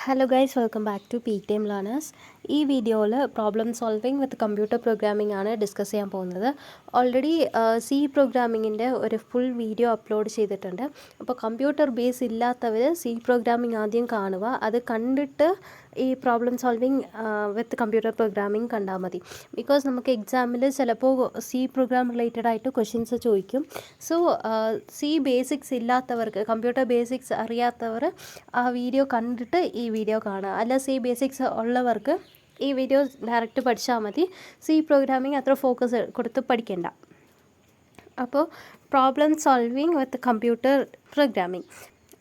Hello guys, welcome back to peak time learners. ഈ വീഡിയോയിൽ problem solving with computer programming ആണ് discuss ചെയ്യാൻ പോകുന്നത്. ഓൾറെഡി സി പ്രോഗ്രാമിങ്ങിൻ്റെ ഒരു ഫുൾ വീഡിയോ അപ്ലോഡ് ചെയ്തിട്ടുണ്ട്. അപ്പോൾ കമ്പ്യൂട്ടർ ബേസ് ഇല്ലാത്തവർ സി പ്രോഗ്രാമിംഗ് ആദ്യം കാണുക. അത് കണ്ടിട്ട് ഈ problem solving with computer programming കണ്ടാൽ മതി. ബിക്കോസ് നമുക്ക് എക്സാമിൽ ചിലപ്പോൾ സി പ്രോഗ്രാം റിലേറ്റഡ് ആയിട്ട് ക്വസ്റ്റ്യൻസ് ചോദിക്കും. സോ സി ബേസിക്സ് ഇല്ലാത്തവർക്ക്, കമ്പ്യൂട്ടർ ബേസിക്സ് അറിയാത്തവർ ആ വീഡിയോ കണ്ടിട്ട് ഈ വീഡിയോ കാണുക. അല്ല, സി ബേസിക്സ് ഉള്ളവർക്ക് ഈ വീഡിയോ ഡയറക്റ്റ് പഠിച്ചാൽ മതി. സി പ്രോഗ്രാമിംഗ് അത്ര ഫോക്കസ് കൊടുത്ത് പഠിക്കേണ്ട. അപ്പോൾ problem solving with computer programming,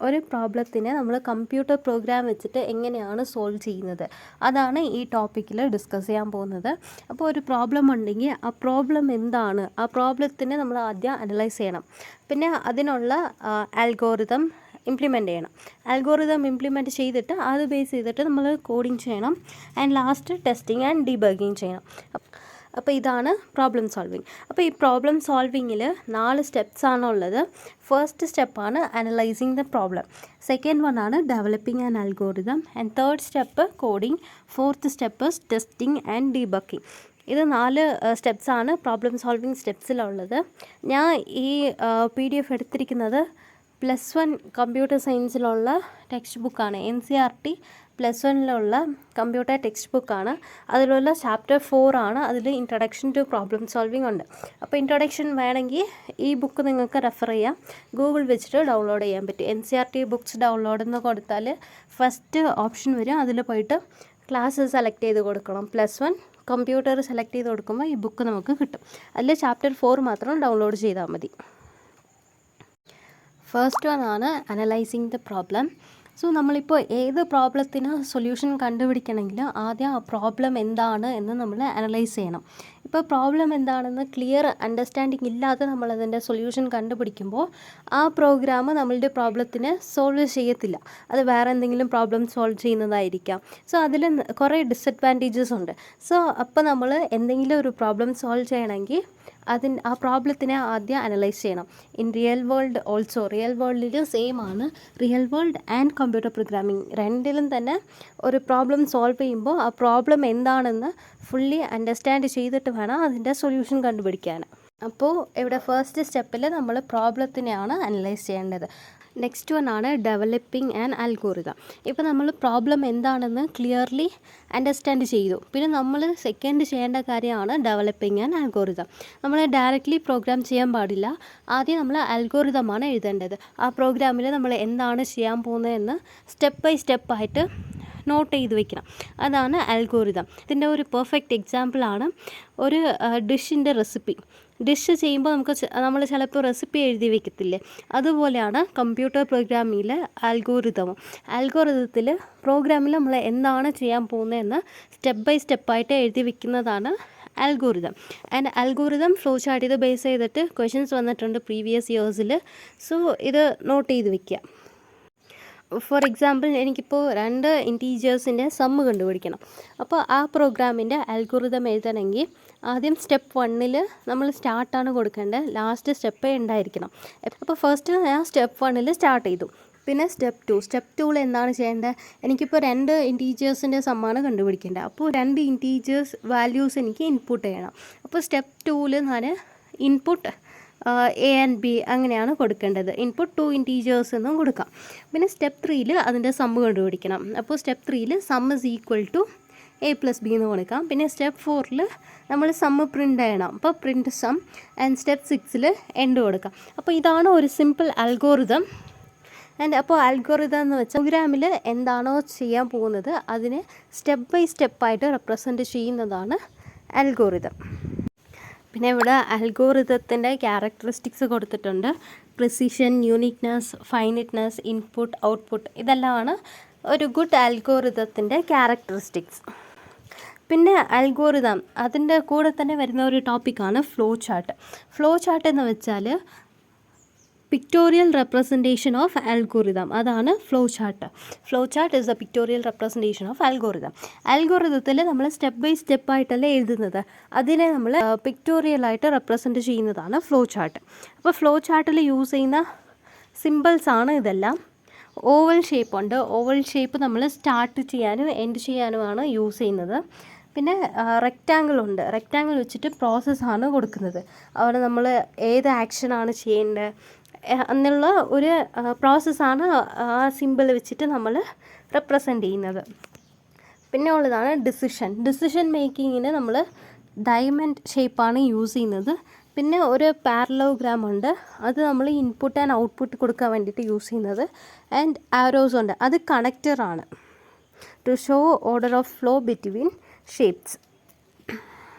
ഒരു പ്രോബ്ലത്തിനെ നമ്മൾ കമ്പ്യൂട്ടർ പ്രോഗ്രാം വെച്ചിട്ട് എങ്ങനെയാണ് സോൾവ് ചെയ്യുന്നത്, അതാണ് ഈ ടോപ്പിക്കിൽ ഡിസ്കസ് ചെയ്യാൻ പോകുന്നത്. അപ്പോൾ ഒരു പ്രോബ്ലം ഉണ്ടെങ്കിൽ ആ പ്രോബ്ലം എന്താണ്, ആ പ്രോബ്ലത്തിനെ നമ്മൾ ആദ്യം അനലൈസ് ചെയ്യണം. പിന്നെ അതിനുള്ള ആൽഗോറിതം ഇംപ്ലിമെൻറ്റ് ചെയ്യണം. ആൽഗോറിതം ഇംപ്ലിമെൻറ്റ് ചെയ്തിട്ട് അത് ബേസ് ചെയ്തിട്ട് നമ്മൾ കോഡിങ് ചെയ്യണം. And last testing and debugging ചെയ്യണം. അപ്പോൾ ഇതാണ് പ്രോബ്ലം സോൾവിങ്. അപ്പോൾ ഈ പ്രോബ്ലം സോൾവിങ്ങിൽ 4 സ്റ്റെപ്സ് ആണുള്ളത്. ഫസ്റ്റ് സ്റ്റെപ്പാണ് analysing the problem. Second one ആണ് developing an algorithm. And third step coding. Fourth step testing and debugging. ഇത് 4 സ്റ്റെപ്സാണ് പ്രോബ്ലം സോൾവിങ് സ്റ്റെപ്സിലുള്ളത്. ഞാൻ ഈ PDF എടുത്തിരിക്കുന്നത് +1 കമ്പ്യൂട്ടർ സയൻസിലുള്ള ടെക്സ്റ്റ് ബുക്കാണ്. NCERT +1 കമ്പ്യൂട്ടർ ടെക്സ്റ്റ് ബുക്കാണ്. അതിലുള്ള ചാപ്റ്റർ 4 ആണ്. അതിൽ ഇൻട്രൊഡക്ഷൻ ടു പ്രോബ്ലം സോൾവിങ് ഉണ്ട്. അപ്പോൾ ഇൻട്രൊഡക്ഷൻ വേണമെങ്കിൽ ഈ ബുക്ക് നിങ്ങൾക്ക് റെഫർ ചെയ്യാം. ഗൂഗിൾ വെച്ചിട്ട് ഡൗൺലോഡ് ചെയ്യാൻ പറ്റും. NCERT ബുക്സ് ഡൗൺലോഡ് എന്ന് കൊടുത്താൽ ഫസ്റ്റ് ഓപ്ഷൻ വരും. അതിൽ പോയിട്ട് ക്ലാസ് സെലക്ട് ചെയ്ത് കൊടുക്കണം. +1 കമ്പ്യൂട്ടർ സെലക്ട് ചെയ്ത് കൊടുക്കുമ്പോൾ ഈ ബുക്ക് നമുക്ക് കിട്ടും. അതിൽ ചാപ്റ്റർ 4 മാത്രം ഡൗൺലോഡ് ചെയ്താൽ മതി. ഫസ്റ്റ് വൺ ആണ് അനലൈസിങ് ദ പ്രോബ്ലം. സോ നമ്മളിപ്പോൾ ഏത് പ്രോബ്ലത്തിന് സൊല്യൂഷൻ കണ്ടുപിടിക്കണമെങ്കിൽ ആദ്യം ആ പ്രോബ്ലം എന്താണ് എന്ന് നമ്മൾ അനലൈസ് ചെയ്യണം. ഇപ്പോൾ പ്രോബ്ലം എന്താണെന്ന് ക്ലിയർ അണ്ടർസ്റ്റാൻഡിങ് ഇല്ലാതെ നമ്മളതിൻ്റെ സൊല്യൂഷൻ കണ്ടുപിടിക്കുമ്പോൾ ആ പ്രോഗ്രാം നമ്മളുടെ പ്രോബ്ലത്തിനെ സോൾവ് ചെയ്യത്തില്ല. അത് വേറെ എന്തെങ്കിലും പ്രോബ്ലം സോൾവ് ചെയ്യുന്നതായിരിക്കാം. സോ അതിൽ കുറേ ഡിസഡ്വാൻറ്റേജസ് ഉണ്ട്. സോ അപ്പോൾ നമ്മൾ എന്തെങ്കിലും ഒരു പ്രോബ്ലം സോൾവ് ചെയ്യണമെങ്കിൽ ആ പ്രോബ്ലത്തിനെ ആദ്യം അനലൈസ് ചെയ്യണം. In real world also, real വേൾഡിൽ സെയിം ആണ്. Real world and computer programming രണ്ടിലും തന്നെ ഒരു പ്രോബ്ലം സോൾവ് ചെയ്യുമ്പോൾ ആ പ്രോബ്ലം എന്താണെന്ന് ഫുള്ളി അണ്ടർസ്റ്റാൻഡ് ചെയ്തിട്ട് വേണം അതിൻ്റെ സൊല്യൂഷൻ കണ്ടുപിടിക്കാൻ. അപ്പോൾ ഇവിടെ ഫസ്റ്റ് സ്റ്റെപ്പിൽ നമ്മൾ പ്രോബ്ലത്തിനെയാണ് അനലൈസ് ചെയ്യേണ്ടത്. നെക്സ്റ്റ് വൺ ആണ് ഡെവലപ്പിംഗ് ആൻ ആൽഗോറിതം. ഇപ്പോൾ നമ്മൾ പ്രോബ്ലം എന്താണെന്ന് ക്ലിയർലി അണ്ടർസ്റ്റാൻഡ് ചെയ്തു. പിന്നെ നമ്മൾ സെക്കൻഡ് ചെയ്യേണ്ട കാര്യമാണ് ഡെവലപ്പിംഗ് ആൻ ആൽഗോറിതം. നമ്മൾ ഡയറക്റ്റ്ലി പ്രോഗ്രാം ചെയ്യാൻ പാടില്ല. ആദ്യം നമ്മൾ ആൽഗോറിതമാണ് എഴുതേണ്ടത്. ആ പ്രോഗ്രാമിൽ നമ്മൾ എന്താണ് ചെയ്യാൻ പോകുന്നതെന്ന് സ്റ്റെപ്പ് ബൈ സ്റ്റെപ്പായിട്ട് നോട്ട് ചെയ്ത് വെക്കണം. അതാണ് ആൽഗോറിതം. ഇതിൻ്റെ ഒരു പെർഫെക്റ്റ് എക്സാമ്പിളാണ് ഒരു ഡിഷിൻ്റെ റെസിപ്പി. ഡിഷ് ചെയ്യുമ്പോൾ നമ്മൾ ചിലപ്പോൾ റെസിപ്പി എഴുതി വെക്കത്തില്ലേ, അതുപോലെയാണ് കമ്പ്യൂട്ടർ പ്രോഗ്രാമിങ്ങിലെ ആൽഗോറിതത്തിൽ പ്രോഗ്രാമിൽ നമ്മൾ എന്താണ് ചെയ്യാൻ പോകുന്നതെന്ന് സ്റ്റെപ്പ് ബൈ സ്റ്റെപ്പായിട്ട് എഴുതി വെക്കുന്നതാണ് algorithm. And algorithm flow chart ഇത് ബേസ് ചെയ്തിട്ട് ക്വസ്റ്റ്യൻസ് വന്നിട്ടുണ്ട് പ്രീവിയസ് ഇയേഴ്സിൽ. സോ ഇത് നോട്ട് ചെയ്ത് വെക്കുക. ഫോർ എക്സാമ്പിൾ, എനിക്കിപ്പോൾ 2 ഇൻറ്റീജേഴ്സിൻ്റെ സമ്മ് കണ്ടുപിടിക്കണം. അപ്പോൾ ആ പ്രോഗ്രാമിൻ്റെ ആൽഗോറിതം എഴുതണമെങ്കിൽ ആദ്യം സ്റ്റെപ്പ് 1 നമ്മൾ സ്റ്റാർട്ടാണ് കൊടുക്കേണ്ടത്. ലാസ്റ്റ് സ്റ്റെപ്പ് ഉണ്ടായിരിക്കണം. അപ്പോൾ ഫസ്റ്റ് ഞാൻ സ്റ്റെപ്പ് 1 സ്റ്റാർട്ട് ചെയ്തു. പിന്നെ സ്റ്റെപ്പ് 2 എന്താണ് ചെയ്യേണ്ടത്? എനിക്കിപ്പോൾ 2 ഇൻറ്റീജേഴ്സിൻ്റെ സമ്മാണ് കണ്ടുപിടിക്കേണ്ടത്. അപ്പോൾ 2 ഇൻറ്റീജേഴ്സ് വാല്യൂസ് എനിക്ക് ഇൻപുട്ട് ചെയ്യണം. അപ്പോൾ സ്റ്റെപ്പ് 2 ഞാൻ ഇൻപുട്ട് A and B അങ്ങനെയാണ് കൊടുക്കേണ്ടത്. ഇൻപുട്ട് 2 ഇൻറ്റീജേഴ്സ് എന്നും കൊടുക്കാം. പിന്നെ സ്റ്റെപ്പ് 3 അതിൻ്റെ സമ്മ് കണ്ടുപിടിക്കണം. അപ്പോൾ step 3 sum is equal to A + B എന്ന് കൊടുക്കാം. പിന്നെ സ്റ്റെപ്പ് 4 നമ്മൾ സമ്മ് പ്രിൻ്റ് ചെയ്യണം. അപ്പോൾ print sum. And step 6 end കൊടുക്കാം. അപ്പോൾ ഇതാണ് ഒരു സിമ്പിൾ ആൽഗോറിതം. ആൻഡ് അപ്പോൾ ആൽഗോറിതം എന്ന് വെച്ചാൽ പ്രോഗ്രാമിൽ എന്താണോ ചെയ്യാൻ പോകുന്നത് അതിനെ സ്റ്റെപ്പ് ബൈ സ്റ്റെപ്പായിട്ട് റെപ്രസെൻറ്റ് ചെയ്യുന്നതാണ് ആൽഗോറിതം. പിന്നെ ഇവിടെ ആൽഗോറിതത്തിൻ്റെ ക്യാരക്ടറിസ്റ്റിക്സ് കൊടുത്തിട്ടുണ്ട്. Precision, uniqueness, finiteness, input, output, ഇതെല്ലാമാണ് ഒരു ഗുഡ് ആൽഗോറിതത്തിൻ്റെ ക്യാരക്ടറിസ്റ്റിക്സ്. പിന്നെ ആൽഗോറിതം അതിൻ്റെ കൂടെ തന്നെ വരുന്ന ഒരു ടോപ്പിക്കാണ് ഫ്ലോ ചാർട്ട്. ഫ്ലോ ചാർട്ട് എന്ന് വെച്ചാൽ പിക്ടോറിയൽ റെപ്രസെൻറ്റേഷൻ ഓഫ് ആൽഗോറിതം, അതാണ് flow chart. Flow chart is a pictorial representation of algorithm. ആൽഗോറിതത്തിൽ നമ്മൾ സ്റ്റെപ്പ് ബൈ സ്റ്റെപ്പായിട്ടല്ലേ എഴുതുന്നത്, അതിനെ നമ്മൾ പിക്ടോറിയലായിട്ട് റെപ്രസെൻറ്റ് ചെയ്യുന്നതാണ് ഫ്ലോ ചാർട്ട്. അപ്പോൾ ഫ്ലോ ചാർട്ടിൽ യൂസ് ചെയ്യുന്ന സിമ്പിൾസാണ് ഇതെല്ലാം. ഓവൽ ഷേപ്പ് ഉണ്ട്. ഓവൽ ഷേപ്പ് നമ്മൾ സ്റ്റാർട്ട് ചെയ്യാനും എൻഡ് ചെയ്യാനുമാണ് യൂസ് ചെയ്യുന്നത്. പിന്നെ റെക്റ്റാങ്കിൾ ഉണ്ട്. റെക്റ്റാങ്കിൾ വെച്ചിട്ട് പ്രോസസ്സാണ് കൊടുക്കുന്നത്. അവിടെ നമ്മൾ ഏത് ആക്ഷനാണ് ചെയ്യേണ്ടത് എന്നുള്ള ഒരു പ്രോസസ്സാണ് ആ സിമ്പിൾ വെച്ചിട്ട് നമ്മൾ റെപ്രസെൻ്റ് ചെയ്യുന്നത്. പിന്നെ ഉള്ളതാണ് ഡിസിഷൻ മേക്കിങ്ങിന് നമ്മൾ ഡയമണ്ട് ഷേപ്പാണ് യൂസ് ചെയ്യുന്നത്. പിന്നെ ഒരു പാരലോഗ്രാം ഉണ്ട്, അത് നമ്മൾ ഇൻപുട്ട് ആൻഡ് ഔട്ട്പുട്ട് കൊടുക്കാൻ വേണ്ടിയിട്ട് യൂസ് ചെയ്യുന്നത്. ആൻഡ് ആരോസ് ഉണ്ട്, അത് കണക്റ്ററാണ് to show order of flow between shapes.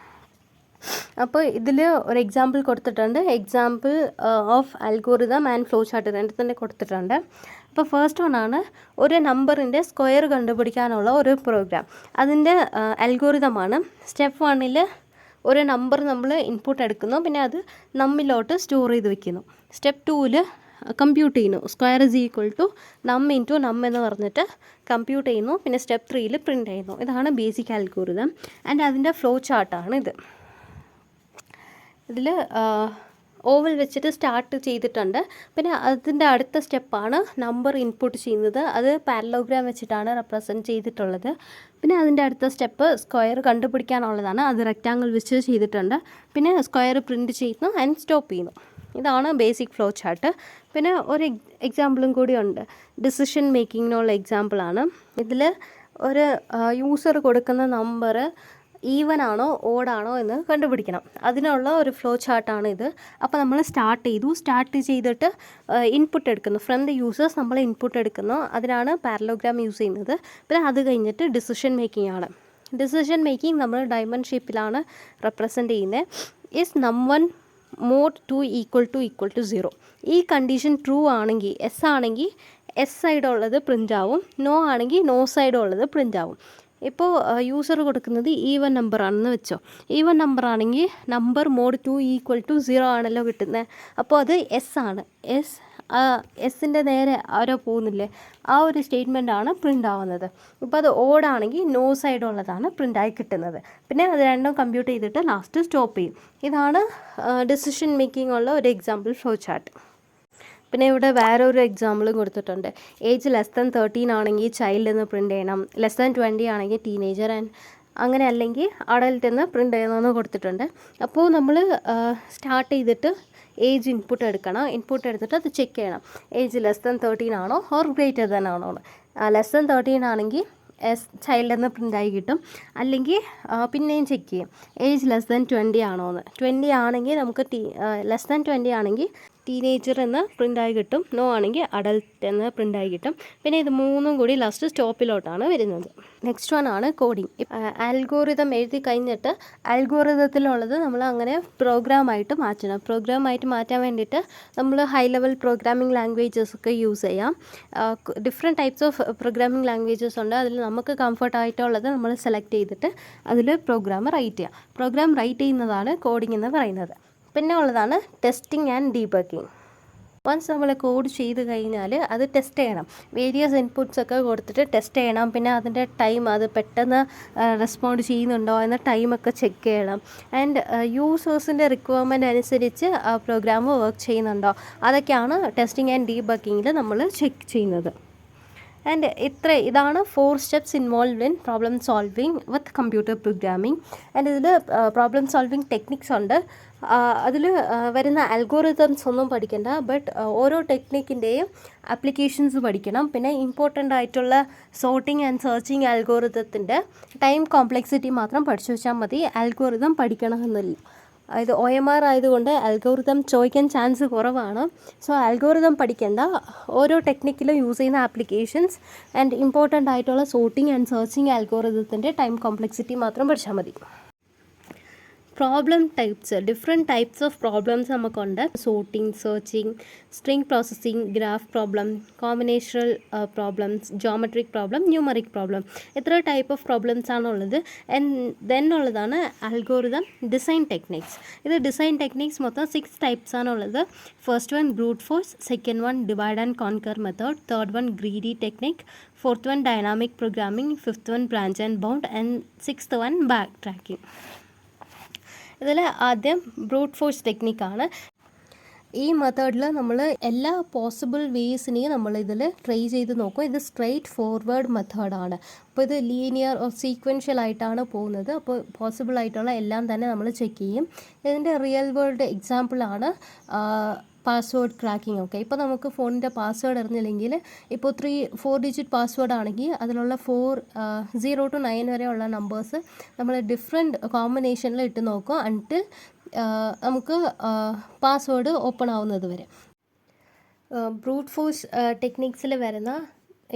അപ്പോൾ ഇതിൽ ഒരു എക്സാമ്പിൾ കൊടുത്തിട്ടുണ്ട്. Example of algorithm and flow chart രണ്ട് തന്നെ കൊടുത്തിട്ടുണ്ട്. അപ്പോൾ ഫസ്റ്റ് വണ്ണാണ് ഒരു നമ്പറിൻ്റെ സ്ക്വയർ കണ്ടുപിടിക്കാനുള്ള ഒരു പ്രോഗ്രാം. അതിൻ്റെ അൽഗോറിതമാണ്. സ്റ്റെപ്പ് 1 ഒരു നമ്പർ നമ്മൾ ഇൻപുട്ട് എടുക്കുന്നു, പിന്നെ അത് നമ്മിലോട്ട് സ്റ്റോർ ചെയ്ത് വെക്കുന്നു. സ്റ്റെപ്പ് 2 കമ്പ്യൂട്ട് ചെയ്യുന്നു. സ്ക്വയർ ഇസ് ഈക്വൽ ടു നം ഇൻറ്റു നം എന്ന് പറഞ്ഞിട്ട് കമ്പ്യൂട്ട് ചെയ്യുന്നു. പിന്നെ സ്റ്റെപ്പ് 3 പ്രിൻ്റ് ചെയ്യുന്നു. ഇതാണ് ബേസിക് അൽഗോറിതം. ആൻഡ് അതിൻ്റെ ഫ്ലോ ചാർട്ടാണ് ഇത്. ഇതിൽ ഓവൽ വെച്ചിട്ട് സ്റ്റാർട്ട് ചെയ്തിട്ടുണ്ട്. പിന്നെ അതിൻ്റെ അടുത്ത സ്റ്റെപ്പാണ് നമ്പർ ഇൻപുട്ട് ചെയ്യുന്നത്. അത് പാരലോഗ്രാം വെച്ചിട്ടാണ് റെപ്രസെൻറ്റ് ചെയ്തിട്ടുള്ളത്. പിന്നെ അതിൻ്റെ അടുത്ത സ്റ്റെപ്പ് സ്ക്വയർ കണ്ടുപിടിക്കാനുള്ളതാണ്. അത് റെക്റ്റാങ്കിൾ വെച്ച് ചെയ്തിട്ടുണ്ട്. പിന്നെ സ്ക്വയർ പ്രിൻറ്റ് ചെയ്യുന്നു ആൻഡ് സ്റ്റോപ്പ് ചെയ്യുന്നു. ഇതാണ് ബേസിക് ഫ്ലോ ചാർട്ട്. പിന്നെ ഒരു എക്സാമ്പിളും കൂടി ഉണ്ട്. ഡിസിഷൻ മേക്കിങ്ങിനുള്ള എക്സാമ്പിളാണ്. ഇതിൽ ഒരു യൂസർ കൊടുക്കുന്ന നമ്പർ ഈവൻ ആണോ ഓഡാണോ എന്ന് കണ്ടുപിടിക്കണം. അതിനുള്ള ഒരു ഫ്ലോ ചാർട്ടാണ് ഇത്. അപ്പോൾ നമ്മൾ സ്റ്റാർട്ട് ചെയ്തിട്ട് ഇൻപുട്ട് എടുക്കുന്നു. ഫ്രം ദ യൂസേഴ്സ് നമ്മൾ ഇൻപുട്ട് എടുക്കുന്നു. അതിനാണ് പാരലോഗ്രാം യൂസ് ചെയ്യുന്നത്. പിന്നെ അത് കഴിഞ്ഞിട്ട് ഡിസിഷൻ മേക്കിംഗ് ആണ്. ഡിസിഷൻ മേക്കിംഗ് നമ്മൾ ഡയമണ്ട് ഷേപ്പിലാണ് റെപ്രസെൻ്റ് ചെയ്യുന്നത്. ഇസ് നം1 മോർ 2 ഈക്വൽ ടു 0. ഈ കണ്ടീഷൻ ട്രൂ ആണെങ്കിൽ, എസ് ആണെങ്കിൽ എസ് സൈഡുള്ളത് പ്രിൻ്റ് ആവും, നോ ആണെങ്കിൽ നോ സൈഡുള്ളത് പ്രിൻ്റ് ആവും. ഇപ്പോൾ യൂസർ കൊടുക്കുന്നത് ഈവൻ നമ്പർ ആണെന്ന് വെച്ചോ. ഈവൻ നമ്പർ ആണെങ്കിൽ നമ്പർ മോഡ് 2 ഈക്വൽ ടു 0 ആണല്ലോ കിട്ടുന്നത്. അപ്പോൾ അത് എസ് ആണ്. എസിൻ്റെ നേരെ ആരോ പോകുന്നില്ലേ, ആ ഒരു സ്റ്റേറ്റ്മെൻ്റ് ആണ് പ്രിൻ്റ് ആവുന്നത്. ഇപ്പോൾ അത് ഓടാണെങ്കിൽ നോ സൈഡുള്ളതാണ് പ്രിൻ്റായി കിട്ടുന്നത്. പിന്നെ അത് രണ്ടും കമ്പ്യൂട്ട് ചെയ്തിട്ട് ലാസ്റ്റ് സ്റ്റോപ്പ് ചെയ്യും. ഇതാണ് ഡിസിഷൻ മേക്കിംഗ് ഉള്ള ഒരു എക്സാമ്പിൾ ഫ്ലോ ചാർട്ട്. പിന്നെ ഇവിടെ വേറെ ഒരു എക്സാമ്പിളും കൊടുത്തിട്ടുണ്ട്. ഏജ് <13 ആണെങ്കിൽ ചൈൽഡ് എന്ന് പ്രിൻ്റ് ചെയ്യണം, <20 ആണെങ്കിൽ ടീനേജർ, ആൻഡ് അങ്ങനെ അല്ലെങ്കിൽ അഡൽട്ട് എന്ന് പ്രിൻ്റ് ചെയ്യണമെന്ന് കൊടുത്തിട്ടുണ്ട്. അപ്പോൾ നമ്മൾ സ്റ്റാർട്ട് ചെയ്തിട്ട് ഏജ് ഇൻപുട്ട് എടുക്കണം. ഇൻപുട്ട് എടുത്തിട്ട് അത് ചെക്ക് ചെയ്യണം. ഏജ് <13 ആണോ ഓർ ഗ്രേറ്റർ ദാൻ ആണോ. <13 ആണെങ്കിൽ ചൈൽഡ് എന്ന് പ്രിൻ്റായി കിട്ടും. അല്ലെങ്കിൽ പിന്നെയും ചെക്ക് ചെയ്യും ഏജ് <20 ആണോ എന്ന്. 20 ആണെങ്കിൽ നമുക്ക് <20 ആണെങ്കിൽ ടീനേജർ എന്ന് പ്രിൻ്റായി കിട്ടും. നോ ആണെങ്കിൽ അഡൽട്ട് എന്ന് പ്രിൻ്റായി കിട്ടും. പിന്നെ ഇത് മൂന്നും കൂടി ലാസ്റ്റ് സ്റ്റോപ്പിലോട്ടാണ് വരുന്നത്. നെക്സ്റ്റ് വൺ ആണ് കോഡിങ്. അൽഗോറിതം എഴുതി കഴിഞ്ഞിട്ട് അൽഗോറിതത്തിലുള്ളത് നമ്മൾ അങ്ങനെ പ്രോഗ്രാമായിട്ട് മാറ്റണം. പ്രോഗ്രാമായിട്ട് മാറ്റാൻ വേണ്ടിയിട്ട് നമ്മൾ ഹൈ ലെവൽ പ്രോഗ്രാമിംഗ് ലാംഗ്വേജസ് ഒക്കെ യൂസ് ചെയ്യാം. Different types of programming languages ഉണ്ട്. അതിൽ നമുക്ക് കംഫർട്ടായിട്ടുള്ളത് നമ്മൾ സെലക്ട് ചെയ്തിട്ട് അതിൽ പ്രോഗ്രാം റൈറ്റ് ചെയ്യാം. പ്രോഗ്രാം റൈറ്റ് ചെയ്യുന്നതാണ് കോഡിംഗ് എന്ന് പറയുന്നത്. പിന്നെ ഉള്ളതാണ് ടെസ്റ്റിംഗ് ആൻഡ് ഡീബഗ്ഗിങ്. വൺസ് നമ്മൾ കോഡ് ചെയ്ത് കഴിഞ്ഞാൽ അത് ടെസ്റ്റ് ചെയ്യണം. വേരിയസ് ഇൻപുട്സ് ഒക്കെ കൊടുത്തിട്ട് ടെസ്റ്റ് ചെയ്യണം. പിന്നെ അതിൻ്റെ ടൈം, അത് പെട്ടെന്ന് റെസ്പോണ്ട് ചെയ്യുന്നുണ്ടോ എന്ന ടൈമൊക്കെ ചെക്ക് ചെയ്യണം. ആൻഡ് യൂസേഴ്സിൻ്റെ റിക്വയർമെൻറ്റ് അനുസരിച്ച് ആ പ്രോഗ്രാം വർക്ക് ചെയ്യുന്നുണ്ടോ, അതൊക്കെയാണ് ടെസ്റ്റിംഗ് ആൻഡ് ഡീബഗ്ഗിങ്ങിൽ നമ്മൾ ചെക്ക് ചെയ്യുന്നത്. ആൻഡ് ഇതാണ് 4 steps involved in problem solving with computer programming. And ഇതിൽ പ്രോബ്ലം സോൾവിങ് ടെക്നിക്സ് ഉണ്ട്. അതിൽ വരുന്ന അൽഗോറിതംസ് ഒന്നും പഠിക്കണ്ട, ബട്ട് ഓരോ ടെക്നിക്കിൻ്റെയും ആപ്ലിക്കേഷൻസ് പഠിക്കണം. പിന്നെ ഇമ്പോർട്ടൻ്റ് ആയിട്ടുള്ള സോർട്ടിങ് ആൻഡ് സെർച്ചിങ് അൽഗോറിതത്തിൻ്റെ ടൈം കോംപ്ലക്സിറ്റി മാത്രം പഠിച്ചു വെച്ചാൽ മതി. അൽഗോറിതം പഠിക്കണമെന്നില്ല. ഇത് OMR ആയതുകൊണ്ട് അൽഗോറിതം ചോദിക്കാൻ ചാൻസ് കുറവാണ്. സോ അൽഗോറിതം പഠിക്കേണ്ട, ഓരോ ടെക്നിക്കിലും യൂസ് ചെയ്യുന്ന ആപ്ലിക്കേഷൻസ് ആൻഡ് ഇമ്പോർട്ടൻ്റ് ആയിട്ടുള്ള സോർട്ടിങ് ആൻഡ് സെർച്ചിങ് അൽഗോറിതത്തിൻ്റെ ടൈം കോംപ്ലക്സിറ്റി മാത്രം പഠിച്ചാൽ മതി. Problem types, different types of problems നമുക്കുണ്ട്. Sorting, searching, string processing, graph problem, combinational problems, geometric problem, numeric problem. ഇത്ര ടൈപ്പ് ഓഫ് പ്രോബ്ലംസ് ആണുള്ളത്. ആൻഡ് ദെൻ ഉള്ളതാണ് algorithm design techniques. ഇത് design techniques മൊത്തം 6 types ആണുള്ളത്. First one brute force, second one divide and conquer method, third one greedy technique, fourth one dynamic programming, fifth one branch and bound, and sixth one back tracking. ഇതിൽ ആദ്യം brute force ടെക്നിക്കാണ്. ഈ മെത്തേഡിൽ നമ്മൾ എല്ലാ possible വേസിനെയും നമ്മളിതിൽ try ചെയ്ത് നോക്കും. ഇത് സ്ട്രെയിറ്റ് ഫോർവേഡ് മെത്തേഡാണ്. അപ്പോൾ ഇത് ലീനിയർ സീക്വൻഷ്യൽ ആയിട്ടാണ് പോകുന്നത്. അപ്പോൾ പോസിബിൾ ആയിട്ടുള്ള എല്ലാം തന്നെ നമ്മൾ ചെക്ക് ചെയ്യും. ഇതിൻ്റെ റിയൽ വേൾഡ് എക്സാമ്പിളാണ് പാസ്വേഡ് ക്രാക്കിംഗ്. ഓക്കെ, ഇപ്പോൾ നമുക്ക് ഫോണിൻ്റെ പാസ്വേഡ് അറിഞ്ഞില്ലെങ്കിൽ ഇപ്പോൾ 4 ഡിജിറ്റ് പാസ്വേഡ് ആണെങ്കിൽ അതിലുള്ള 0 to 9 വരെയുള്ള നമ്പേഴ്സ് നമ്മൾ ഡിഫറെൻറ്റ് കോമ്പിനേഷനിൽ ഇട്ട് നോക്കും അൺടിൽ നമുക്ക് പാസ്വേഡ് ഓപ്പൺ ആവുന്നത് വരെ. ബ്രൂട്ട് ഫോഴ്സ് ടെക്നിക്സിൽ വരുന്ന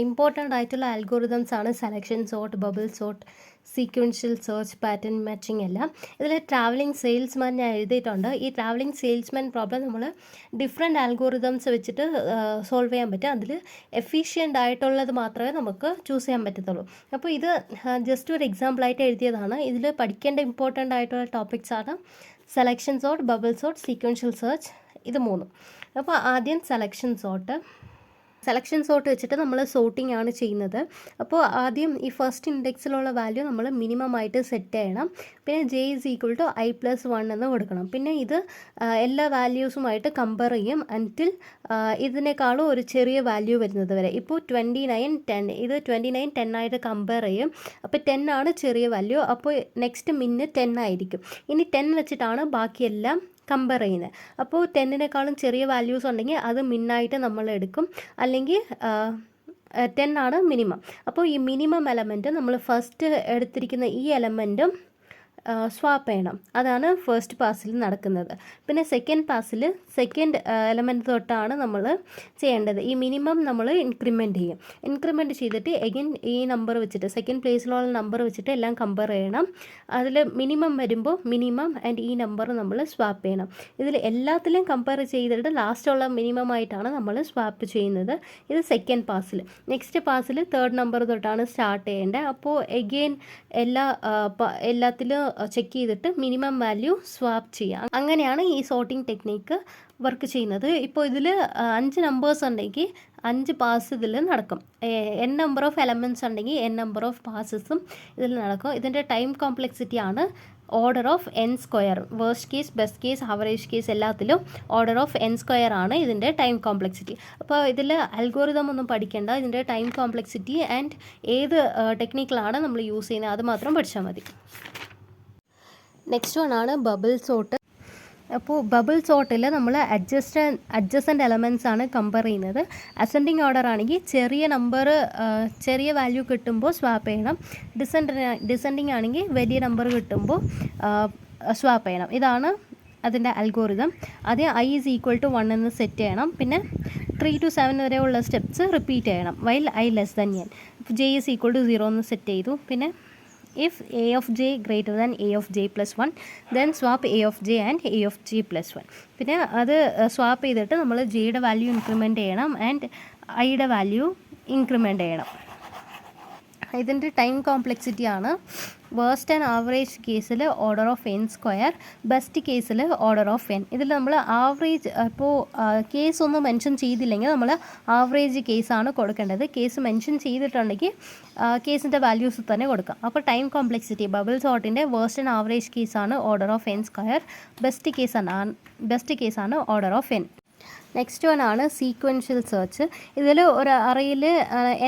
ഇമ്പോർട്ടൻ്റ് ആയിട്ടുള്ള അൽഗോറിതംസ് ആണ് selection sort, bubble sort, sequential search, pattern matching എല്ലാം. ഇതിൽ ട്രാവലിംഗ് സെയിൽസ്മാൻ ഞാൻ എഴുതിയിട്ടുണ്ട്. ഈ ട്രാവലിംഗ് സെയിൽസ്മാൻ പ്രോബ്ലം നമ്മൾ ഡിഫറെൻറ്റ് അൽഗോറിതംസ് വെച്ചിട്ട് സോൾവ് ചെയ്യാൻ പറ്റും. അതിൽ എഫിഷ്യൻ്റ് ആയിട്ടുള്ളത് മാത്രമേ നമുക്ക് ചൂസ് ചെയ്യാൻ പറ്റത്തുള്ളൂ. അപ്പോൾ ഇത് ജസ്റ്റ് ഒരു എക്സാമ്പിളായിട്ട് എഴുതിയതാണ്. ഇതിൽ പഠിക്കേണ്ട ഇമ്പോർട്ടൻ്റ് ആയിട്ടുള്ള ടോപ്പിക്സ് ആണ് selection sort, bubble sort, sequential search, ഇത് മൂന്നും. അപ്പോൾ ആദ്യം സെലക്ഷൻ സോർട്ട് വെച്ചിട്ട് നമ്മൾ സോർട്ടിംഗ് ആണ് ചെയ്യുന്നത്. അപ്പോൾ ആദ്യം ഈ ഫസ്റ്റ് ഇൻഡെക്സിലുള്ള വാല്യൂ നമ്മൾ മിനിമം ആയിട്ട് സെറ്റ് ചെയ്യണം. പിന്നെ j = i+1 എന്ന് കൊടുക്കണം. പിന്നെ ഇത് എല്ലാ വാല്യൂസുമായിട്ട് കമ്പയർ ചെയ്യും അൻറ്റിൽ ഇതിനേക്കാളും ഒരു ചെറിയ വാല്യൂ വരുന്നത് വരെ. ഇപ്പോൾ 29, 10, ഇത് 29, 10 ആയിട്ട് കമ്പയർ ചെയ്യും. അപ്പോൾ 10 ആണ് ചെറിയ വാല്യൂ. അപ്പോൾ നെക്സ്റ്റ് മിന്ന് 10 ആയിരിക്കും. ഇനി 10 വെച്ചിട്ടാണ് ബാക്കിയെല്ലാം കമ്പയർ ചെയ്യുന്നത്. അപ്പോൾ 10നേക്കാളും ചെറിയ വാല്യൂസ് ഉണ്ടെങ്കിൽ അത് മിന്നായിട്ട് നമ്മൾ എടുക്കും, അല്ലെങ്കിൽ 10 ആണ് മിനിമം. അപ്പോൾ ഈ മിനിമം എലമെൻറ്റ് നമ്മൾ ഫസ്റ്റ് എടുത്തിരിക്കുന്ന ഈ എലമെൻറ്റും സ്വാപ്പ് ചെയ്യണം. അതാണ് ഫസ്റ്റ് പാസിൽ നടക്കുന്നത്. പിന്നെ സെക്കൻഡ് പാസിൽ സെക്കൻഡ് എലമെൻറ്റ് തൊട്ടാണ് നമ്മൾ ചെയ്യേണ്ടത്. ഈ മിനിമം നമ്മൾ ഇൻക്രിമെൻറ്റ് ചെയ്തിട്ട് എഗൈൻ ഈ നമ്പർ വെച്ചിട്ട് സെക്കൻഡ് പ്ലേസിലുള്ള നമ്പർ വെച്ചിട്ട് എല്ലാം കമ്പയർ ചെയ്യണം. അതിൽ മിനിമം വരുമ്പോൾ മിനിമം ആൻഡ് ഈ നമ്പർ നമ്മൾ സ്വാപ്പ് ചെയ്യണം. ഇതിൽ എല്ലാത്തിലും കമ്പയർ ചെയ്തിട്ട് ലാസ്റ്റുള്ള മിനിമം ആയിട്ടാണ് നമ്മൾ സ്വാപ്പ് ചെയ്യുന്നത്. ഇത് സെക്കൻഡ് പാസിൽ. നെക്സ്റ്റ് പാസിൽ തേർഡ് നമ്പർ തൊട്ടാണ് സ്റ്റാർട്ട് ചെയ്യേണ്ടത്. അപ്പോൾ എഗെയിൻ എല്ലാത്തിലും ചെക്ക് ചെയ്തിട്ട് മിനിമം വാല്യൂ സ്വാപ്പ് ചെയ്യാം. അങ്ങനെയാണ് ഈ സോർട്ടിംഗ് ടെക്നിക്ക് വർക്ക് ചെയ്യുന്നത്. ഇപ്പോൾ ഇതിൽ 5 നമ്പേഴ്സ് ഉണ്ടെങ്കിൽ 5 പാസ് ഇതിൽ നടക്കും. n നമ്പർ ഓഫ് എലമെൻറ്റ്സ് ഉണ്ടെങ്കിൽ n നമ്പർ ഓഫ് പാസസും ഇതിൽ നടക്കും. ഇതിൻ്റെ ടൈം കോംപ്ലക്സിറ്റി ആണ് order of n². Worst case, best case, average case എല്ലാത്തിലും ഓർഡർ ഓഫ് n² ആണ് ഇതിൻ്റെ ടൈം കോംപ്ലക്സിറ്റി. അപ്പോൾ ഇതിൽ അൽഗോറിതം ഒന്നും പഠിക്കേണ്ട, ഇതിൻ്റെ ടൈം കോംപ്ലക്സിറ്റി ആൻഡ് ഏത് ടെക്നിക്കിലാണ് നമ്മൾ യൂസ് ചെയ്യുന്നത് അത് മാത്രം പഠിച്ചാൽ മതി. നെക്സ്റ്റ് വൺ ആണ് ബബിൾ സോർട്ട്. അപ്പോൾ ബബിൾ സോർട്ടിൽ നമ്മൾ അഡ്ജസ്റ്റൻ്റ് എലമെൻറ്റ്സ് ആണ് കമ്പയർ ചെയ്യുന്നത്. അസെൻഡിങ് ഓർഡർ ആണെങ്കിൽ ചെറിയ വാല്യൂ കിട്ടുമ്പോൾ സ്വാപ്പ് ചെയ്യണം. ഡിസെൻഡിങ് ആണെങ്കിൽ വലിയ നമ്പർ കിട്ടുമ്പോൾ സ്വാപ്പ് ചെയ്യണം. ഇതാണ് അതിൻ്റെ അൽഗോറിതം. ആദ്യം i = 1 എന്ന് സെറ്റ് ചെയ്യണം. പിന്നെ 3 to 7 വരെയുള്ള സ്റ്റെപ്സ് റിപ്പീറ്റ് ചെയ്യണം. While i n. j = 0 എന്ന് സെറ്റ് ചെയ്തു. പിന്നെ if a of j greater than a of j plus 1 then swap a of j and a of j plus 1. പിന്നെ അത് സ്വാപ്പ് ചെയ്തിട്ട് നമ്മൾ jയുടെ വാല്യൂ ഇൻക്രിമെൻറ്റ് ചെയ്യണം ആൻഡ് ഐയുടെ വാല്യൂ ഇൻക്രിമെൻറ്റ് ചെയ്യണം. ഇതിൻ്റെ ടൈം കോംപ്ലക്സിറ്റി ആണ് വേർസ്റ്റ് ആൻഡ് ആവറേജ് കേസിൽ ഓർഡർ ഓഫ് n², ബെസ്റ്റ് കേസിൽ ഓർഡർ ഓഫ് n. ഇതിൽ നമ്മൾ ആവറേജ് ഇപ്പോൾ കേസ് ഒന്നും മെൻഷൻ ചെയ്തില്ലെങ്കിൽ നമ്മൾ ആവറേജ് കേസാണ് കൊടുക്കേണ്ടത്. കേസ് മെൻഷൻ ചെയ്തിട്ടുണ്ടെങ്കിൽ കേസിൻ്റെ വാല്യൂസ് തന്നെ കൊടുക്കാം. അപ്പോൾ ടൈം കോംപ്ലക്സിറ്റി ബബിൾ സോർട്ടിൻ്റെ വേർസ്റ്റ് ആൻഡ് ആവറേജ് കേസാണ് ഓർഡർ ഓഫ് n², ബെസ്റ്റ് കേസാണ് order of n. Next one ആണ് സീക്വൻഷ്യൽ സെർച്ച്. ഇതിൽ ഒരു അറയിൽ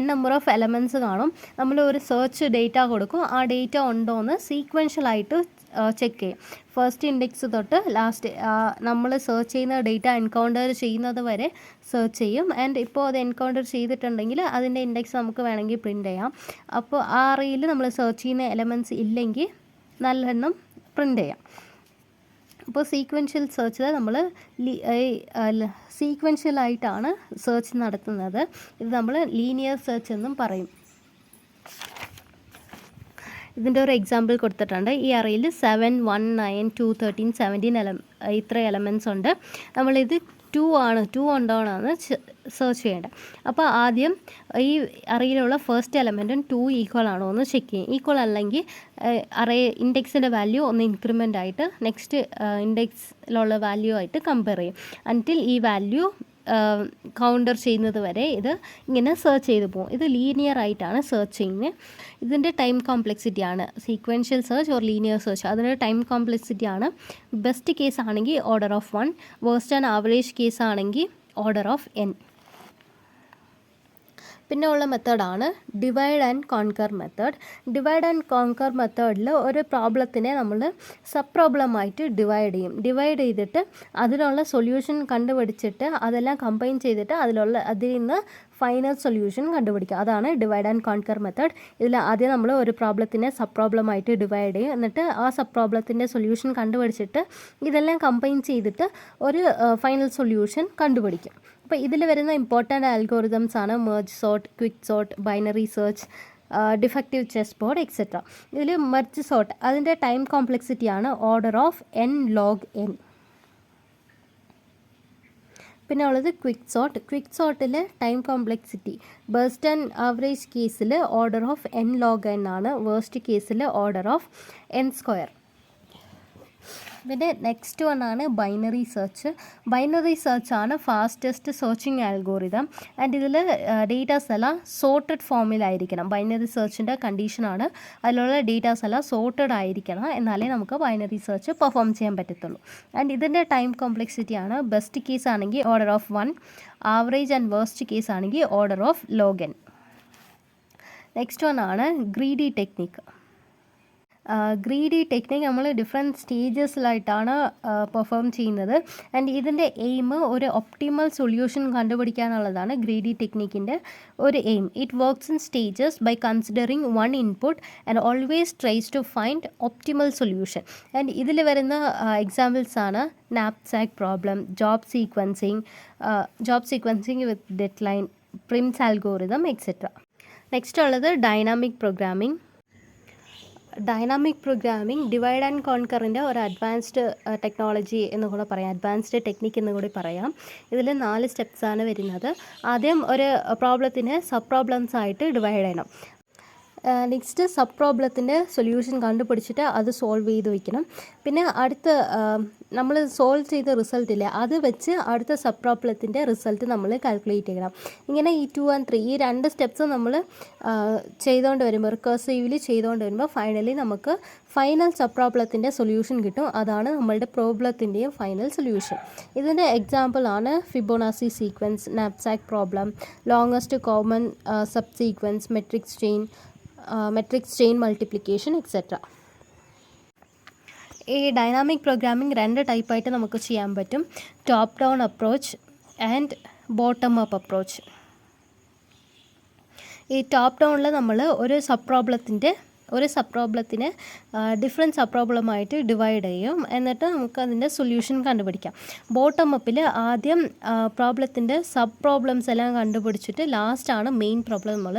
n നമ്പർ ഓഫ് എലമെൻറ്റ്സ് കാണും. നമ്മൾ ഒരു സെർച്ച് ഡേറ്റ കൊടുക്കും. ആ ഡേറ്റ ഉണ്ടോ എന്ന് സീക്വൻഷ്യലായിട്ട് ചെക്ക് ചെയ്യും. ഫസ്റ്റ് ഇൻഡെക്സ് തൊട്ട് ലാസ്റ്റ് നമ്മൾ സെർച്ച് ചെയ്യുന്ന ഡേറ്റ എൻകൗണ്ടർ ചെയ്യുന്നത് വരെ സെർച്ച് ചെയ്യും. ആൻഡ് ഇപ്പോൾ അത് എൻകൗണ്ടർ ചെയ്തിട്ടുണ്ടെങ്കിൽ അതിൻ്റെ ഇൻഡെക്സ് നമുക്ക് വേണമെങ്കിൽ പ്രിൻ്റ് ചെയ്യാം. അപ്പോൾ ആ അറയിൽ നമ്മൾ സെർച്ച് ചെയ്യുന്ന എലമെൻറ്റ്സ് ഇല്ലെങ്കിൽ നല്ലെണ്ണം പ്രിൻ്റ് ചെയ്യാം. അപ്പോൾ സീക്വൻഷ്യൽ സെർച്ചിൽ നമ്മൾ സീക്വൻഷ്യലായിട്ടാണ് സെർച്ച് നടത്തുന്നത്. ഇത് നമ്മൾ ലീനിയർ സെർച്ച് എന്നും പറയും. ഇതിൻ്റെ ഒരു എക്സാമ്പിൾ കൊടുത്തിട്ടുണ്ട്. ഈ അറയിൽ 7, 1, 9, 2, 13, 17 ഇത്ര എലമെൻറ്റ്സ് ഉണ്ട്. നമ്മളിത് 2 ഉണ്ടോയെന്നാണ് സെർച്ച് ചെയ്യേണ്ടത്. അപ്പോൾ ആദ്യം ഈ അറയിലുള്ള ഫസ്റ്റ് എലമെൻറ്റും 2 ഈക്വൽ ആണോ എന്ന് ചെക്ക് ചെയ്യും. ഈക്വൽ അല്ലെങ്കിൽ അറേ ഇൻഡെക്സിൻ്റെ വാല്യൂ ഒന്ന് ഇൻക്രിമെൻ്റ് ആയിട്ട് നെക്സ്റ്റ് ഇൻഡെക്സിലുള്ള വാല്യൂ ആയിട്ട് കമ്പയർ ചെയ്യും അൻറ്റിൽ ഈ വാല്യൂ കൗണ്ടർ ചെയ്യുന്നത് വരെ ഇത് ഇങ്ങനെ സെർച്ച് ചെയ്ത് പോകും. ഇത് ലീനിയർ ആയിട്ടാണ് സെർച്ച് ചെയ്യുന്നത്. ഇതിൻ്റെ ടൈം കോംപ്ലക്സിറ്റിയാണ് sequential search or linear search. അതിൻ്റെ ടൈം കോംപ്ലക്സിറ്റിയാണ് ബെസ്റ്റ് കേസ് ആണെങ്കിൽ order of 1, worst and average case ആണെങ്കിൽ ഓർഡർ ഓഫ് n. പിന്നെ ഉള്ള മെത്തേഡാണ് divide and conquer method. Divide and conquer മെത്തേഡിൽ ഒരു പ്രോബ്ലത്തിനെ നമ്മൾ സബ് പ്രോബ്ലമായിട്ട് ഡിവൈഡ് ചെയ്തിട്ട് അതിനുള്ള സൊല്യൂഷൻ കണ്ടുപിടിച്ചിട്ട് അതെല്ലാം കമ്പൈൻ ചെയ്തിട്ട് അതിൽ നിന്ന് ഫൈനൽ സൊല്യൂഷൻ കണ്ടുപിടിക്കുക. അതാണ് ഡിവൈഡ് ആൻഡ് കോൺകർ മെത്തേഡ്. ഇതിൽ ആദ്യം നമ്മൾ ഒരു പ്രോബ്ലത്തിനെ സബ് പ്രോബ്ലമായിട്ട് ഡിവൈഡ് ചെയ്യും, എന്നിട്ട് ആ സബ് പ്രോബ്ലത്തിൻ്റെ സൊല്യൂഷൻ കണ്ടുപിടിച്ചിട്ട് ഇതെല്ലാം കമ്പൈൻ ചെയ്തിട്ട് ഒരു ഫൈനൽ സൊല്യൂഷൻ കണ്ടുപിടിക്കും. അപ്പോൾ ഇതിൽ വരുന്ന ഇമ്പോർട്ടൻ്റ് ആൽഗോറിതംസ് ആണ് merge sort, quick sort, binary search, defective chess board etcetera. ഇതിൽ മെർജ് സോർട്ട് അതിൻ്റെ ടൈം കോംപ്ലക്സിറ്റിയാണ് order of n log n. പിന്നെ ഉള്ളത് ക്വിക്ക് സോർട്ട്. ക്വിക്ക് സോർട്ടിൽ time complexity best and average കേസിൽ order of n log n ആണ്, worst കേസിൽ order of n². പിന്നെ നെക്സ്റ്റ് വൺ ആണ് ബൈനറി സെർച്ച്. ബൈനറി സെർച്ച് ആണ് ഫാസ്റ്റസ്റ്റ് സെർച്ചിങ് ആൽഗോറിതം. ആൻഡ് ഇതിൽ ഡേറ്റാസ് എല്ലാം സോർട്ടഡ് ഫോമിലായിരിക്കണം. ബൈനറി സെർച്ചിൻ്റെ കണ്ടീഷനാണ് അതിലുള്ള ഡേറ്റാസ് എല്ലാം സോർട്ടഡ് ആയിരിക്കണം, എന്നാലേ നമുക്ക് ബൈനറി സെർച്ച് പെർഫോം ചെയ്യാൻ പറ്റത്തുള്ളൂ. ആൻഡ് ഇതിൻ്റെ ടൈം കോംപ്ലക്സിറ്റിയാണ് ബെസ്റ്റ് കേസ് ആണെങ്കിൽ order of 1, average and worst case ആണെങ്കിൽ order of log n. Next one ആണ് ഗ്രീഡി ടെക്നിക്ക്. ഗ്രീഡി ടെക്നിക്ക് നമ്മൾ ഡിഫറെൻറ്റ് സ്റ്റേജസിലായിട്ടാണ് പെർഫോം ചെയ്യുന്നത്. ആൻഡ് ഇതിൻ്റെ എയിം ഒരു ഒപ്റ്റിമൽ സൊല്യൂഷൻ കണ്ടുപിടിക്കാനുള്ളതാണ് ഗ്രീഡി ടെക്നിക്കിൻ്റെ ഒരു aim. It works in stages by considering one input and always tries to find optimal solution. And ഇതിൽ വരുന്ന എക്സാമ്പിൾസ് ആണ് knapsack problem, job sequencing with deadline, Prim's algorithm etcetera. Next ഉള്ളത് dynamic programming. Dynamic programming divide and കോൺകറിൻ്റെ ഒരു advanced technology എന്ന് കൂടെ പറയാം, advanced technique എന്ന് കൂടി പറയാം. ഇതിൽ 4 സ്റ്റെപ്സാണ് വരുന്നത്. ആദ്യം ഒരു പ്രോബ്ലത്തിനെ സബ് പ്രോബ്ലംസ് ആയിട്ട് ഡിവൈഡ് ചെയ്യണം. നെക്സ്റ്റ് സബ് പ്രോബ്ലത്തിൻ്റെ സൊല്യൂഷൻ കണ്ടുപിടിച്ചിട്ട് അത് സോൾവ് ചെയ്ത് വയ്ക്കണം. പിന്നെ അടുത്ത നമ്മൾ സോൾവ് ചെയ്ത റിസൾട്ടില്ലേ അത് വെച്ച് അടുത്ത സബ് പ്രോബ്ലത്തിൻ്റെ റിസൾട്ട് നമ്മൾ കാൽക്കുലേറ്റ് ചെയ്യണം. ഇങ്ങനെ ഈ 2 and 3 ഈ 2 സ്റ്റെപ്സ് നമ്മൾ ചെയ്തുകൊണ്ട് വരുമ്പോൾ റിക്കേഴ്സീവ്ലി ചെയ്തുകൊണ്ട് വരുമ്പോൾ ഫൈനലി നമുക്ക് ഫൈനൽ സബ് പ്രോബ്ലത്തിൻ്റെ സൊല്യൂഷൻ കിട്ടും. അതാണ് നമ്മളുടെ പ്രോബ്ലത്തിൻ്റെയും ഫൈനൽ സൊല്യൂഷൻ. ഇതിൻ്റെ എക്സാമ്പിളാണ് Fibonacci sequence, knapsack problem, longest common sub sequence, matrix chain multiplication etcetera. ഈ ഡൈനാമിക് പ്രോഗ്രാമിംഗ് 2 ടൈപ്പായിട്ട് നമുക്ക് ചെയ്യാൻ പറ്റും, top down approach and bottom up approach. ഈ ടോപ്പ് ഡൗണിൽ നമ്മൾ ഒരു സബ് പ്രോബ്ലത്തിനെ ഡിഫറെൻറ്റ് സബ് പ്രോബ്ലമായിട്ട് ഡിവൈഡ് ചെയ്യും, എന്നിട്ട് നമുക്ക് അതിൻ്റെ സൊല്യൂഷൻ കണ്ടുപിടിക്കാം. ബോട്ടം അപ്പിൽ ആദ്യം പ്രോബ്ലത്തിൻ്റെ സബ് പ്രോബ്ലംസ് എല്ലാം കണ്ടുപിടിച്ചിട്ട് ലാസ്റ്റാണ് മെയിൻ പ്രോബ്ലം നമ്മൾ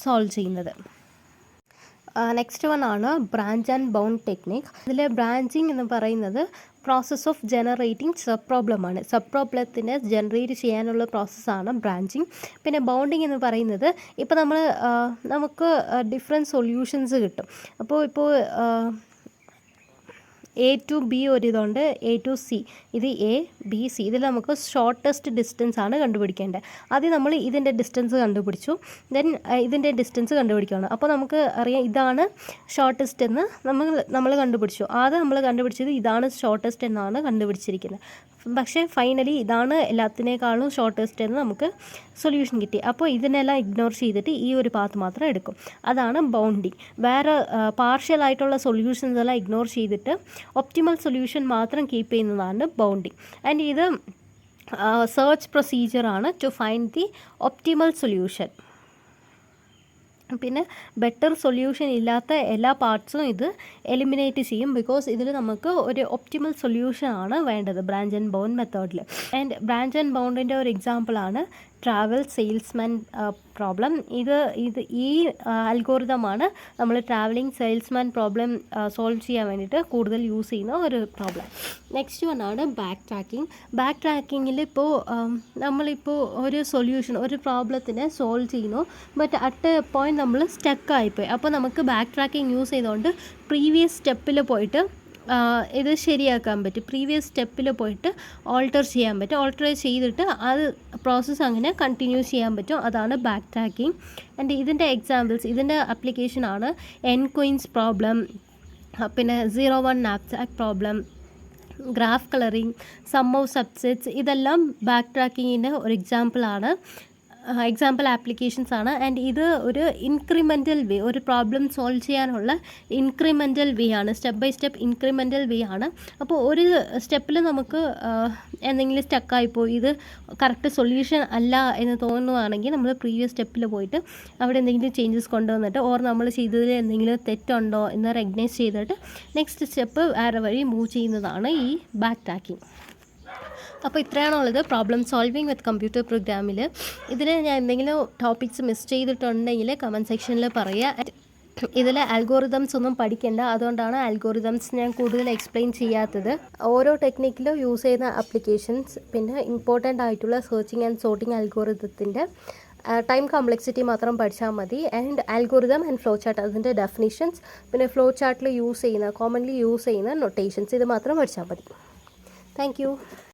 സോൾവ് ചെയ്യുന്നത്. നെക്സ്റ്റ് വൺ ആണ് ബ്രാഞ്ച് ആൻഡ് ബൗണ്ട് ടെക്നിക്. ഇതിൽ ബ്രാഞ്ചിങ് എന്ന് പറയുന്നത് പ്രോസസ് ഓഫ് ജനറേറ്റിംഗ് സബ് പ്രോബ്ലമാണ്. സബ് പ്രോബ്ലത്തിനെ ജനറേറ്റ് ചെയ്യാനുള്ള പ്രോസസ്സാണ് ബ്രാഞ്ചിങ്. പിന്നെ ബൗണ്ടിങ് എന്ന് പറയുന്നത് ഇപ്പോൾ നമുക്ക് ഡിഫറെൻറ്റ് സൊല്യൂഷൻസ് കിട്ടും. ഇപ്പോൾ A to B ഒരിതുണ്ട്, A to C, ഇത് A B C. ഇതിൽ നമുക്ക് ഷോർട്ടസ്റ്റ് ഡിസ്റ്റൻസ് ആണ് കണ്ടുപിടിക്കേണ്ടത്. ആദ്യം നമ്മൾ ഇതിൻ്റെ ഡിസ്റ്റൻസ് കണ്ടുപിടിച്ചു, ദെൻ ഇതിൻ്റെ ഡിസ്റ്റൻസ് കണ്ടുപിടിക്കുകയാണ്. അപ്പോൾ നമുക്ക് അറിയാം ഇതാണ് ഷോർട്ടസ്റ്റ് എന്ന് നമ്മൾ കണ്ടുപിടിച്ചു. ആദ്യം നമ്മൾ കണ്ടുപിടിച്ചത് ഇതാണ് ഷോർട്ടസ്റ്റ് എന്നാണ് കണ്ടുപിടിച്ചിരിക്കുന്നത്. പക്ഷേ ഫൈനലി ഇതാണ് എല്ലാത്തിനേക്കാളും ഷോർട്ടസ്റ്റ് എന്ന് നമുക്ക് സൊല്യൂഷൻ കിട്ടി. അപ്പോൾ ഇതിനെല്ലാം ഇഗ്നോർ ചെയ്തിട്ട് ഈ ഒരു പാത്ത് മാത്രം എടുക്കും. അതാണ് ബൗണ്ടിങ്. വേറെ പാർഷ്യലായിട്ടുള്ള സൊല്യൂഷൻസ് എല്ലാം ഇഗ്നോർ ചെയ്തിട്ട് ഒപ്റ്റിമൽ സൊല്യൂഷൻ മാത്രം കീപ്പ് ചെയ്യുന്നതാണ് ബൗണ്ടിങ്. ആൻഡ് ഇത് സെർച്ച് പ്രൊസീജിയറാണ് to find the optimal solution. പിന്നെ ബെറ്റർ സൊല്യൂഷൻ ഇല്ലാത്ത എല്ലാ പാർട്സും ഇത് എലിമിനേറ്റ് ചെയ്യും, ബിക്കോസ് ഇതിൽ നമുക്ക് ഒരു ഒപ്റ്റിമൽ സൊല്യൂഷൻ ആണ് വേണ്ടത് ബ്രാഞ്ച് ആൻഡ് ബൗണ്ട് മെത്തേഡിൽ. ആൻഡ് ബ്രാഞ്ച് ആൻഡ് ബൗണ്ടിൻ്റെ ഒരു എക്സാമ്പിളാണ് ട്രാവൽ സെയിൽസ്മാൻ പ്രോബ്ലം. ഈ അൽഗോരിതമാണ് നമ്മൾ ട്രാവലിംഗ് സെയിൽസ്മാൻ പ്രോബ്ലം സോൾവ് ചെയ്യാൻ വേണ്ടിയിട്ട് കൂടുതൽ യൂസ് ചെയ്യുന്ന ഒരു പ്രോബ്ലം. നെക്സ്റ്റ് വണ്ണാണ് ബാക്ക് ട്രാക്കിംഗ്. ബാക്ക് ട്രാക്കിങ്ങിൽ നമ്മളിപ്പോൾ ഒരു സൊല്യൂഷൻ ഒരു പ്രോബ്ലത്തിനെ സോൾവ് ചെയ്യുന്നു, ബട്ട് അറ്റ് എ പോയിന്റ് നമ്മൾ സ്റ്റക്കായിപ്പോയി. അപ്പോൾ നമുക്ക് ബാക്ക് ട്രാക്കിംഗ് യൂസ് ചെയ്തുകൊണ്ട് പ്രീവിയസ് സ്റ്റെപ്പിൽ പോയിട്ട് ഇത് ശരിയാക്കാൻ പറ്റും. പ്രീവിയസ് സ്റ്റെപ്പിൽ പോയിട്ട് ഓൾട്ടർ ചെയ്യാൻ പറ്റും. ഓൾട്ടർ ചെയ്തിട്ട് അത് പ്രോസസ്സ് അങ്ങനെ കണ്ടിന്യൂസ് ചെയ്യാൻ പറ്റും. അതാണ് ബാക്ക് ട്രാക്കിംഗ്. ആൻഡ് ഇതിൻ്റെ എക്സാമ്പിൾസ്, ഇതിൻ്റെ ആപ്ലിക്കേഷനാണ് എൻക്വയിൻസ് പ്രോബ്ലം, പിന്നെ 01 knapsack problem, graph colouring, sum of subsets. ഇതെല്ലാം ബാക്ക് ട്രാക്കിങ്ങിൻ്റെ ഒരു എക്സാമ്പിൾ ആപ്ലിക്കേഷൻസ് ആണ്. ആൻഡ് ഇത് ഒരു ഇൻക്രിമെൻ്റൽ വേ, ഒരു പ്രോബ്ലം സോൾവ് ചെയ്യാനുള്ള ഇൻക്രിമെൻ്റൽ വേ ആണ്, സ്റ്റെപ്പ് ബൈ സ്റ്റെപ്പ് ഇൻക്രിമെൻ്റൽ വേ ആണ്. അപ്പോൾ ഒരു സ്റ്റെപ്പിൽ നമുക്ക് എന്തെങ്കിലും സ്റ്റക്കായിപ്പോയി, ഇത് കറക്റ്റ് സൊല്യൂഷൻ അല്ല എന്ന് തോന്നുകയാണെങ്കിൽ നമ്മൾ പ്രീവിയസ് സ്റ്റെപ്പിൽ പോയിട്ട് അവിടെ എന്തെങ്കിലും ചേഞ്ചസ് കൊണ്ടുവന്നിട്ട് നമ്മൾ ചെയ്തതിൽ എന്തെങ്കിലും തെറ്റുണ്ടോ എന്ന് റെക്കഗ്നൈസ് ചെയ്തിട്ട് നെക്സ്റ്റ് സ്റ്റെപ്പ് വേറെ വഴി മൂവ് ചെയ്യുന്നതാണ് ഈ ബാക്ക് ട്രാക്കിംഗ്. അപ്പോൾ ഇത്രയാണുള്ളത് പ്രോബ്ലം സോൾവിങ് വിത്ത് കമ്പ്യൂട്ടർ പ്രോഗ്രാമിൽ. ഇതിൽ ഞാൻ എന്തെങ്കിലും ടോപ്പിക്സ് മിസ് ചെയ്തിട്ടുണ്ടെങ്കിൽ കമൻറ്റ് സെക്ഷനിൽ പറയുക. ഇതിൽ അൽഗോറിതംസ് ഒന്നും പഠിക്കേണ്ട, അതുകൊണ്ടാണ് അൽഗോറിതംസ് ഞാൻ കൂടുതൽ എക്സ്പ്ലെയിൻ ചെയ്യാത്തത്. ഓരോ ടെക്നിക്കിലും യൂസ് ചെയ്യുന്ന ആപ്ലിക്കേഷൻസ്, പിന്നെ ഇമ്പോർട്ടൻ്റ് ആയിട്ടുള്ള സെർച്ചിങ് ആൻഡ് സോർട്ടിങ് അൽഗോറിതത്തിൻ്റെ ടൈം കോംപ്ലക്സിറ്റി മാത്രം പഠിച്ചാൽ മതി. And algorithm and flow chart, അതിൻ്റെ ഡെഫിനിഷൻസ്, പിന്നെ ഫ്ലോ ചാർട്ടിൽ കോമൺലി യൂസ് ചെയ്യുന്ന നൊട്ടേഷൻസ്, ഇത് മാത്രം പഠിച്ചാൽ മതി. Thank U.